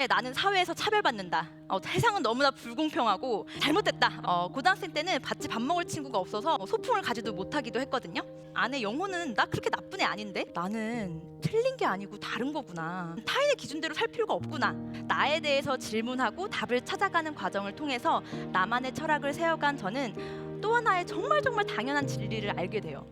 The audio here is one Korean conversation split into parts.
나는 사회에서 차별받는다. 세상은 너무나 불공평하고 잘못됐다. 고등학생 때는 같이 밥 먹을 친구가 없어서 소풍을 가지도 못하기도 했거든요. 안에 영혼은 나 그렇게 나쁜 애 아닌데? 나는 틀린 게 아니고 다른 거구나. 타인의 기준대로 살 필요가 없구나. 나에 대해서 질문하고 답을 찾아가는 과정을 통해서 나만의 철학을 세워간 저는 또 하나의 정말 당연한 진리를 알게 돼요.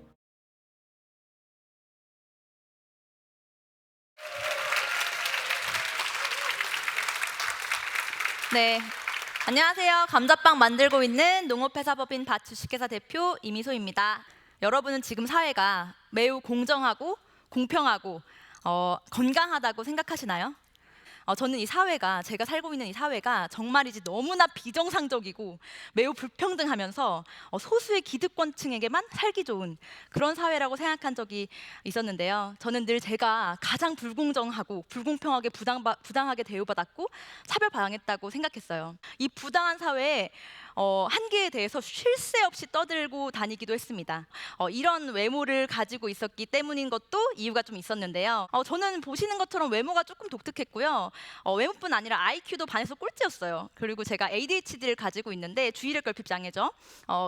네. 안녕하세요. 감자빵 만들고 있는 농업회사법인 밭 주식회사 대표 이미소입니다. 여러분은 지금 사회가 매우 공정하고 공평하고 건강하다고 생각하시나요? 저는 이 사회가, 제가 살고 있는 이 사회가 정말이지 너무나 비정상적이고 매우 불평등하면서 소수의 기득권층에게만 살기 좋은 그런 사회라고 생각한 적이 있었는데요. 저는 늘 제가 가장 불공정하고 불공평하게 부당하게 대우받았고 차별당했다고 생각했어요. 이 부당한 사회에 한계에 대해서 쉴 새 없이 떠들고 다니기도 했습니다. 이런 외모를 가지고 있었기 때문인 것도 이유가 좀 있었는데요. 저는 보시는 것처럼 외모가 조금 독특했고요. 외모뿐 아니라 IQ도 반에서 꼴찌였어요. 그리고 제가 ADHD를 가지고 있는데 주의력 결핍 장애죠.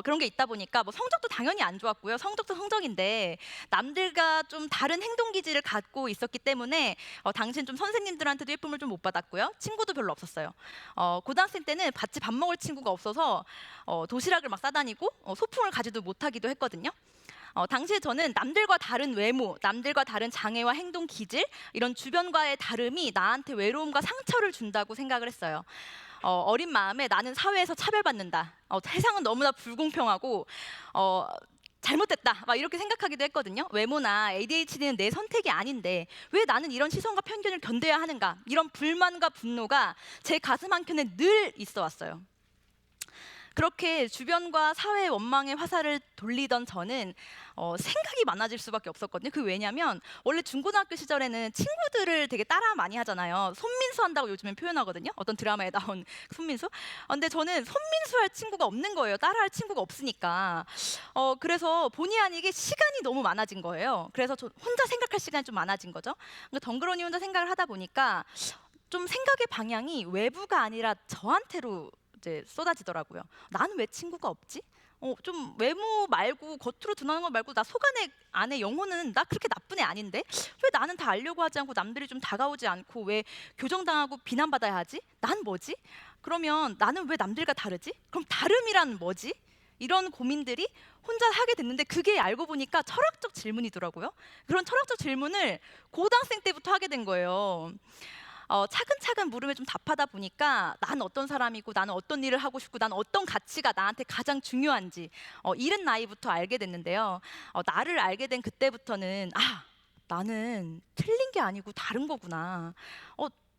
그런 게 있다 보니까 뭐 성적도 당연히 안 좋았고요. 성적도 성적인데 남들과 좀 다른 행동 기질을 갖고 있었기 때문에 당시엔 좀 선생님들한테도 예쁨을 좀 못 받았고요. 친구도 별로 없었어요. 고등학생 때는 같이 밥 먹을 친구가 없어서 도시락을 막 싸다니고 소풍을 가지도 못하기도 했거든요. 당시에 저는 남들과 다른 외모, 남들과 다른 장애와 행동 기질, 이런 주변과의 다름이 나한테 외로움과 상처를 준다고 생각을 했어요. 어린 마음에 나는 사회에서 차별받는다. 세상은 너무나 불공평하고 잘못됐다. 막 이렇게 생각하기도 했거든요. 외모나 ADHD는 내 선택이 아닌데 왜 나는 이런 시선과 편견을 견뎌야 하는가? 이런 불만과 분노가 제 가슴 한켠에 늘 있어 왔어요. 그렇게 주변과 사회의 원망의 화살을 돌리던 저는 생각이 많아질 수밖에 없었거든요. 그 왜냐면 원래 중고등학교 시절에는 친구들을 되게 따라 많이 하잖아요. 손민수 한다고 요즘엔 표현하거든요. 어떤 드라마에 나온 손민수. 근데 저는 손민수 할 친구가 없는 거예요. 따라할 친구가 없으니까. 그래서 본의 아니게 시간이 너무 많아진 거예요. 그래서 저 혼자 생각할 시간이 좀 많아진 거죠. 그러니까 덩그러니 혼자 생각을 하다 보니까 좀 생각의 방향이 외부가 아니라 저한테로 이제 쏟아지더라고요. 나는 왜 친구가 없지? 좀 외모 말고 겉으로 드러나는 거 말고 나 속 안에 영혼은 나 그렇게 나쁜 애 아닌데 왜 나는 다 알려고 하지 않고 남들이 좀 다가오지 않고 왜 교정당하고 비난받아야 하지? 난 뭐지? 그러면 나는 왜 남들과 다르지? 그럼 다름이란 뭐지? 이런 고민들이 혼자 하게 됐는데 그게 알고 보니까 철학적 질문이더라고요. 그런 철학적 질문을 고등학생 때부터 하게 된 거예요. 차근차근 물음에 좀 답하다 보니까 난 어떤 사람이고 나는 어떤 일을 하고 싶고 나는 어떤 가치가 나한테 가장 중요한지 이른 나이부터 알게 됐는데요. 나를 알게 된 그때부터는 나는 틀린 게 아니고 다른 거구나.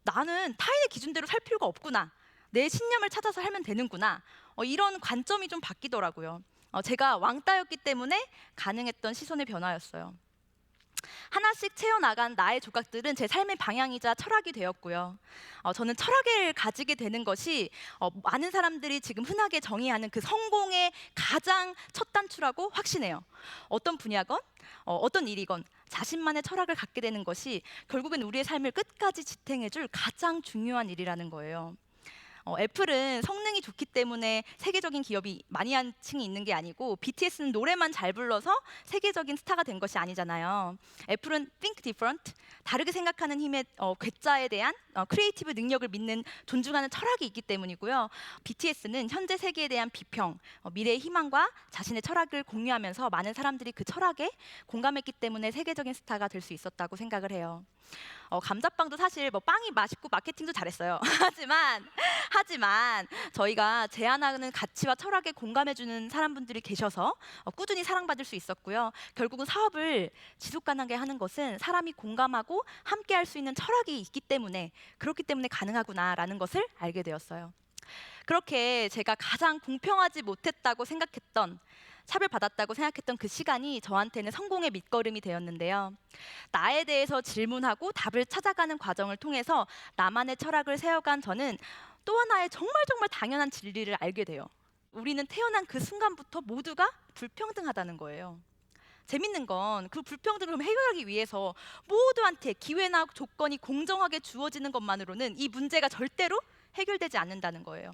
나는 타인의 기준대로 살 필요가 없구나. 내 신념을 찾아서 살면 되는구나. 이런 관점이 좀 바뀌더라고요. 제가 왕따였기 때문에 가능했던 시선의 변화였어요. 하나씩 채워나간 나의 조각들은 제 삶의 방향이자 철학이 되었고요. 저는 철학을 가지게 되는 것이 많은 사람들이 지금 흔하게 정의하는 그 성공의 가장 첫 단추라고 확신해요. 어떤 분야건 어떤 일이건 자신만의 철학을 갖게 되는 것이 결국엔 우리의 삶을 끝까지 지탱해줄 가장 중요한 일이라는 거예요. 애플은 성능이 좋기 때문에 세계적인 기업이 많이 한 층이 있는 게 아니고 BTS는 노래만 잘 불러서 세계적인 스타가 된 것이 아니잖아요. 애플은 think different, 다르게 생각하는 힘의 괴짜에 대한 크리에이티브 능력을 믿는 존중하는 철학이 있기 때문이고요. BTS는 현재 세계에 대한 비평, 미래의 희망과 자신의 철학을 공유하면서 많은 사람들이 그 철학에 공감했기 때문에 세계적인 스타가 될 수 있었다고 생각을 해요. 감자빵도 사실 뭐 빵이 맛있고 마케팅도 잘했어요. 하지만 저희가 제안하는 가치와 철학에 공감해주는 사람분들이 계셔서 꾸준히 사랑받을 수 있었고요. 결국은 사업을 지속 가능하게 하는 것은 사람이 공감하고 함께할 수 있는 철학이 있기 때문에 그렇기 때문에 가능하구나라는 것을 알게 되었어요. 그렇게 제가 가장 공평하지 못했다고 생각했던 차별받았다고 생각했던 그 시간이 저한테는 성공의 밑거름이 되었는데요. 나에 대해서 질문하고 답을 찾아가는 과정을 통해서 나만의 철학을 세워간 저는 또 하나의 정말 당연한 진리를 알게 돼요. 우리는 태어난 그 순간부터 모두가 불평등하다는 거예요. 재밌는 건 그 불평등을 해결하기 위해서 모두한테 기회나 조건이 공정하게 주어지는 것만으로는 이 문제가 절대로 해결되지 않는다는 거예요.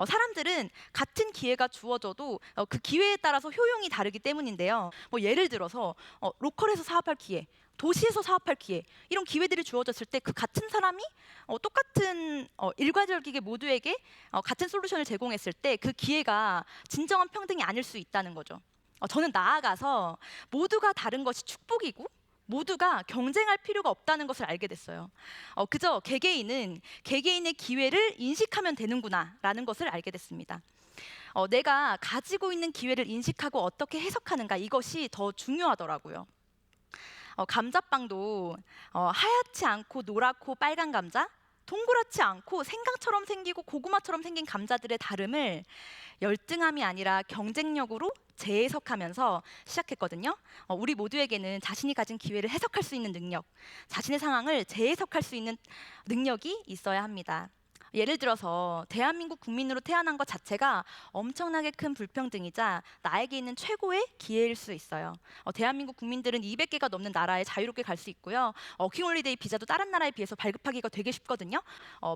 사람들은 같은 기회가 주어져도 그 기회에 따라서 효용이 다르기 때문인데요. 뭐 예를 들어서 로컬에서 사업할 기회, 도시에서 사업할 기회, 이런 기회들이 주어졌을 때 그 같은 사람이 똑같은 일괄적이게 모두에게 같은 솔루션을 제공했을 때 그 기회가 진정한 평등이 아닐 수 있다는 거죠. 저는 나아가서 모두가 다른 것이 축복이고 모두가 경쟁할 필요가 없다는 것을 알게 됐어요. 그저 개개인은 개개인의 기회를 인식하면 되는구나라는 것을 알게 됐습니다. 내가 가지고 있는 기회를 인식하고 어떻게 해석하는가, 이것이 더 중요하더라고요. 감자빵도 하얗지 않고 노랗고 빨간 감자, 동그랗지 않고 생강처럼 생기고 고구마처럼 생긴 감자들의 다름을 열등함이 아니라 경쟁력으로 재해석하면서 시작했거든요. 우리 모두에게는 자신이 가진 기회를 해석할 수 있는 능력, 자신의 상황을 재해석할 수 있는 능력이 있어야 합니다. 예를 들어서 대한민국 국민으로 태어난 것 자체가 엄청나게 큰 불평등이자 나에게 있는 최고의 기회일 수 있어요. 대한민국 국민들은 200개가 넘는 나라에 자유롭게 갈 수 있고요. 워킹홀리데이 비자도 다른 나라에 비해서 발급하기가 되게 쉽거든요.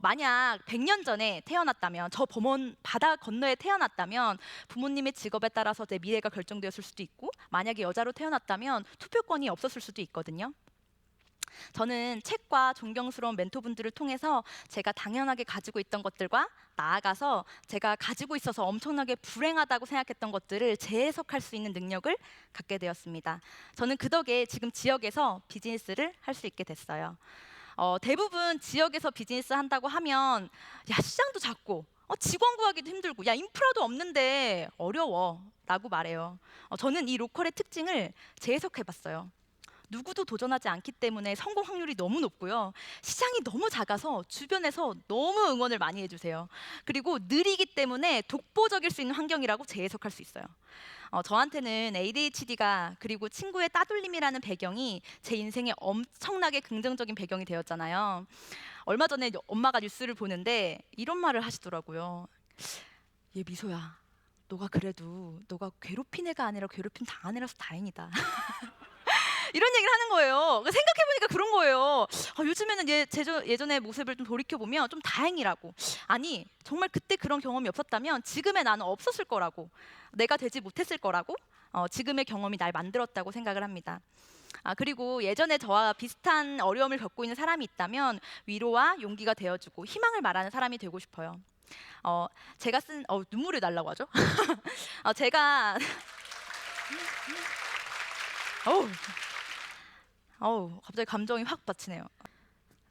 만약 100년 전에 태어났다면, 저 범원 바다 건너에 태어났다면 부모님의 직업에 따라서 내 미래가 결정되었을 수도 있고, 만약에 여자로 태어났다면 투표권이 없었을 수도 있거든요. 저는 책과 존경스러운 멘토분들을 통해서 제가 당연하게 가지고 있던 것들과 나아가서 제가 가지고 있어서 엄청나게 불행하다고 생각했던 것들을 재해석할 수 있는 능력을 갖게 되었습니다. 저는 그 덕에 지금 지역에서 비즈니스를 할 수 있게 됐어요. 대부분 지역에서 비즈니스 한다고 하면 야, 시장도 작고 직원 구하기도 힘들고 야, 인프라도 없는데 어려워 라고 말해요. 저는 이 로컬의 특징을 재해석해 봤어요. 누구도 도전하지 않기 때문에 성공 확률이 너무 높고요. 시장이 너무 작아서 주변에서 너무 응원을 많이 해주세요. 그리고 느리기 때문에 독보적일 수 있는 환경이라고 재해석할 수 있어요. 저한테는 ADHD가 그리고 친구의 따돌림이라는 배경이 제 인생에 엄청나게 긍정적인 배경이 되었잖아요. 얼마 전에 엄마가 뉴스를 보는데 이런 말을 하시더라고요. 얘 미소야, 너가 그래도 너가 괴롭힌 애가 아니라 괴롭힘 당한 애라서 다행이다. 이런 얘기를 하는 거예요. 생각해보니까 그런 거예요. 요즘에는 예전의 모습을 좀 돌이켜보면 좀 다행이라고. 아니, 정말 그때 그런 경험이 없었다면 지금의 나는 없었을 거라고, 내가 되지 못했을 거라고, 지금의 경험이 날 만들었다고 생각을 합니다. 그리고 예전에 저와 비슷한 어려움을 겪고 있는 사람이 있다면 위로와 용기가 되어주고 희망을 말하는 사람이 되고 싶어요. 제가 쓴 눈물이 날라고 하죠. 제가 갑자기 감정이 확 받치네요.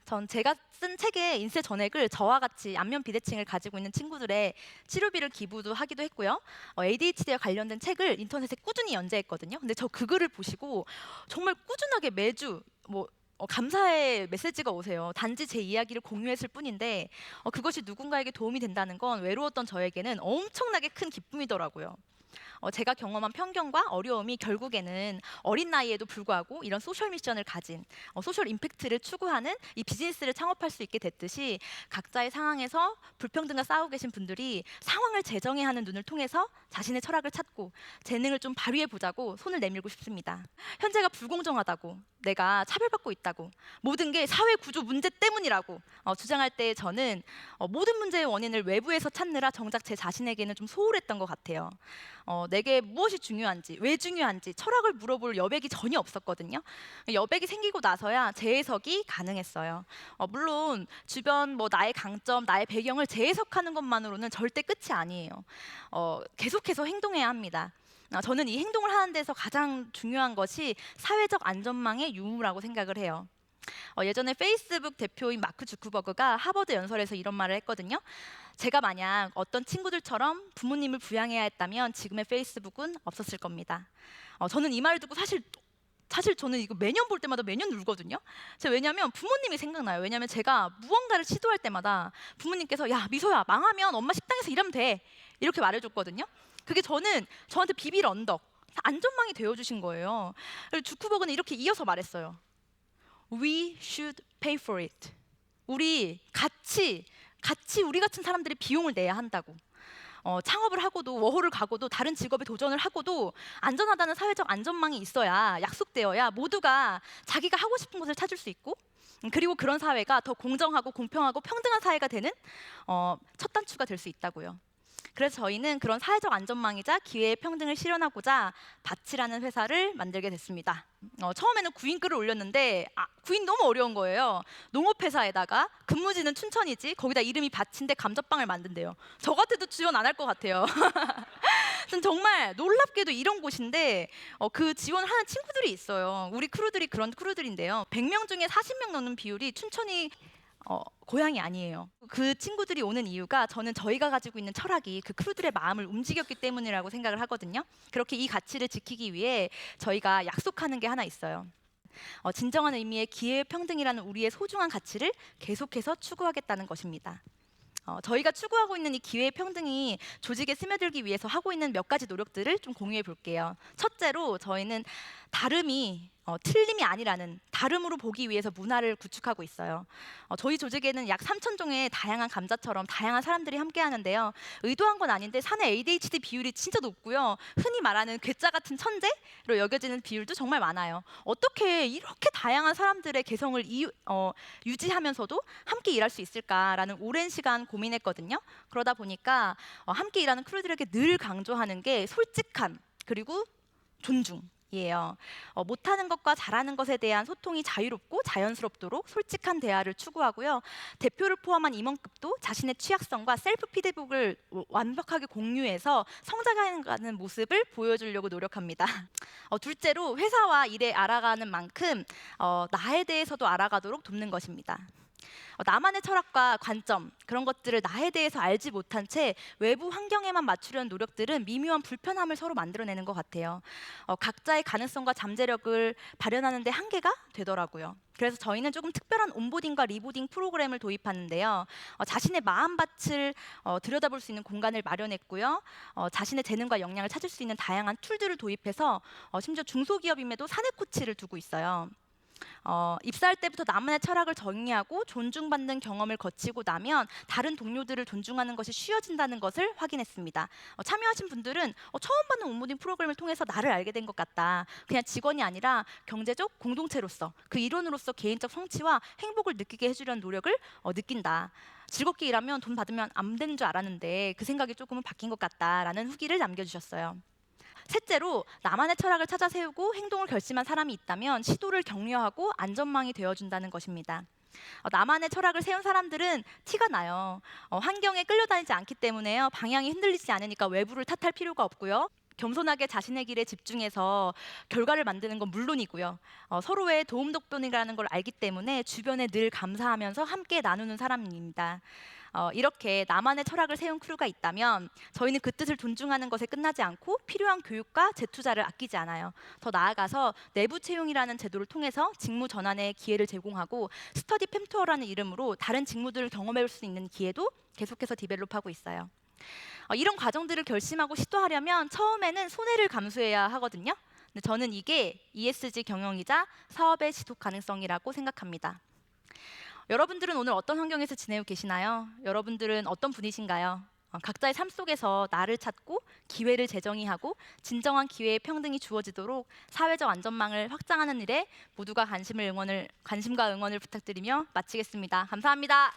전 제가 쓴 책의 인쇄 전액을 저와 같이 안면 비대칭을 가지고 있는 친구들의 치료비를 기부도 하기도 했고요. ADHD와 관련된 책을 인터넷에 꾸준히 연재했거든요. 근데 저 그 글을 보시고 정말 꾸준하게 매주 감사의 메시지가 오세요. 단지 제 이야기를 공유했을 뿐인데 그것이 누군가에게 도움이 된다는 건 외로웠던 저에게는 엄청나게 큰 기쁨이더라고요. 제가 경험한 편견과 어려움이 결국에는 어린 나이에도 불구하고 이런 소셜 미션을 가진 소셜 임팩트를 추구하는 이 비즈니스를 창업할 수 있게 됐듯이 각자의 상황에서 불평등과 싸우고 계신 분들이 상황을 재정해야 하는 눈을 통해서 자신의 철학을 찾고 재능을 좀 발휘해 보자고 손을 내밀고 싶습니다. 현재가 불공정하다고, 내가 차별받고 있다고, 모든 게 사회 구조 문제 때문이라고 주장할 때 저는 모든 문제의 원인을 외부에서 찾느라 정작 제 자신에게는 좀 소홀했던 것 같아요. 내게 무엇이 중요한지, 왜 중요한지 철학을 물어볼 여백이 전혀 없었거든요. 여백이 생기고 나서야 재해석이 가능했어요. 물론 주변 나의 강점, 나의 배경을 재해석하는 것만으로는 절대 끝이 아니에요. 계속해서 행동해야 합니다. 저는 이 행동을 하는 데서 가장 중요한 것이 사회적 안전망의 유무라고 생각을 해요. 예전에 페이스북 대표인 마크 주크버그가 하버드 연설에서 이런 말을 했거든요. 제가 만약 어떤 친구들처럼 부모님을 부양해야 했다면 지금의 페이스북은 없었을 겁니다. 저는 이 말을 듣고 사실 저는 이거 매년 볼 때마다 매년 울거든요. 왜냐하면 부모님이 생각나요. 왜냐하면 제가 무언가를 시도할 때마다 부모님께서 야, 미소야, 망하면 엄마 식당에서 일하면 돼, 이렇게 말해줬거든요. 그게 저한테 비빌 언덕, 안전망이 되어주신 거예요. 그리고 주크버그는 이렇게 이어서 말했어요. We should pay for it. 우리 같이 우리 같은 사람들이 비용을 내야 한다고. 창업을 하고도 워홀을 가고도 다른 직업에 도전을 하고도 안전하다는 사회적 안전망이 있어야 약속되어야 모두가 자기가 하고 싶은 것을 찾을 수 있고 그리고 그런 사회가 더 공정하고 공평하고 평등한 사회가 되는 첫 단추가 될 수 있다고요. 그래서 저희는 그런 사회적 안전망이자 기회의 평등을 실현하고자 밭이라는 회사를 만들게 됐습니다. 처음에는 구인글을 올렸는데 구인 너무 어려운 거예요. 농업회사에다가 근무지는 춘천이지 거기다 이름이 밭인데 감자빵을 만든대요. 저 같아도 지원 안 할 것 같아요. 전 정말 놀랍게도 이런 곳인데 그 지원을 하는 친구들이 있어요. 우리 크루들이 그런 크루들인데요. 100명 중에 40명 넘는 비율이 춘천이 고향이 아니에요. 그 친구들이 오는 이유가 저는 저희가 가지고 있는 철학이 그 크루들의 마음을 움직였기 때문이라고 생각을 하거든요. 그렇게 이 가치를 지키기 위해 저희가 약속하는 게 하나 있어요. 진정한 의미의 기회평등이라는 우리의 소중한 가치를 계속해서 추구하겠다는 것입니다. 저희가 추구하고 있는 이 기회평등이 조직에 스며들기 위해서 하고 있는 몇 가지 노력들을 좀 공유해 볼게요. 첫째로 저희는 다름이 틀림이 아니라는 다름으로 보기 위해서 문화를 구축하고 있어요. 저희 조직에는 약 3,000종의 다양한 감자처럼 다양한 사람들이 함께 하는데요. 의도한 건 아닌데 사내 ADHD 비율이 진짜 높고요. 흔히 말하는 괴짜 같은 천재로 여겨지는 비율도 정말 많아요. 어떻게 이렇게 다양한 사람들의 개성을 유지하면서도 함께 일할 수 있을까라는 오랜 시간 고민했거든요. 그러다 보니까 함께 일하는 크루들에게 늘 강조하는 게 솔직함 그리고 존중. 이에요. 못하는 것과 잘하는 것에 대한 소통이 자유롭고 자연스럽도록 솔직한 대화를 추구하고요. 대표를 포함한 임원급도 자신의 취약성과 셀프 피드백을 완벽하게 공유해서 성장하는 모습을 보여주려고 노력합니다. 둘째로 회사와 일에 알아가는 만큼 나에 대해서도 알아가도록 돕는 것입니다. 나만의 철학과 관점 그런 것들을 나에 대해서 알지 못한 채 외부 환경에만 맞추려는 노력들은 미묘한 불편함을 서로 만들어내는 것 같아요. 각자의 가능성과 잠재력을 발현하는 데 한계가 되더라고요. 그래서 저희는 조금 특별한 온보딩과 리보딩 프로그램을 도입하는데요. 자신의 마음밭을 들여다볼 수 있는 공간을 마련했고요. 자신의 재능과 역량을 찾을 수 있는 다양한 툴들을 도입해서 심지어 중소기업임에도 사내 코치를 두고 있어요. 입사할 때부터 나만의 철학을 정의하고 존중받는 경험을 거치고 나면 다른 동료들을 존중하는 것이 쉬워진다는 것을 확인했습니다. 참여하신 분들은 처음 받는 온보딩 프로그램을 통해서 나를 알게 된 것 같다. 그냥 직원이 아니라 경제적 공동체로서 그 일원으로서 개인적 성취와 행복을 느끼게 해주려는 노력을 느낀다. 즐겁게 일하면 돈 받으면 안 되는 줄 알았는데 그 생각이 조금은 바뀐 것 같다라는 후기를 남겨주셨어요. 셋째로 나만의 철학을 찾아 세우고 행동을 결심한 사람이 있다면 시도를 격려하고 안전망이 되어준다는 것입니다. 나만의 철학을 세운 사람들은 티가 나요. 환경에 끌려다니지 않기 때문에요. 방향이 흔들리지 않으니까 외부를 탓할 필요가 없고요. 겸손하게 자신의 길에 집중해서 결과를 만드는 건 물론이고요. 서로의 도움덕분이라는 걸 알기 때문에 주변에 늘 감사하면서 함께 나누는 사람입니다. 이렇게 나만의 철학을 세운 크루가 있다면 저희는 그 뜻을 존중하는 것에 끝나지 않고 필요한 교육과 재투자를 아끼지 않아요. 더 나아가서 내부 채용이라는 제도를 통해서 직무 전환의 기회를 제공하고 스터디 팸투어라는 이름으로 다른 직무들을 경험해 볼 수 있는 기회도 계속해서 디벨롭하고 있어요. 이런 과정들을 결심하고 시도하려면 처음에는 손해를 감수해야 하거든요. 근데 저는 이게 ESG 경영이자 사업의 지속 가능성이라고 생각합니다. 여러분들은 오늘 어떤 환경에서 지내고 계시나요? 여러분들은 어떤 분이신가요? 각자의 삶 속에서 나를 찾고 기회를 재정의하고 진정한 기회의 평등이 주어지도록 사회적 안전망을 확장하는 일에 모두가 관심과 응원을 부탁드리며 마치겠습니다. 감사합니다.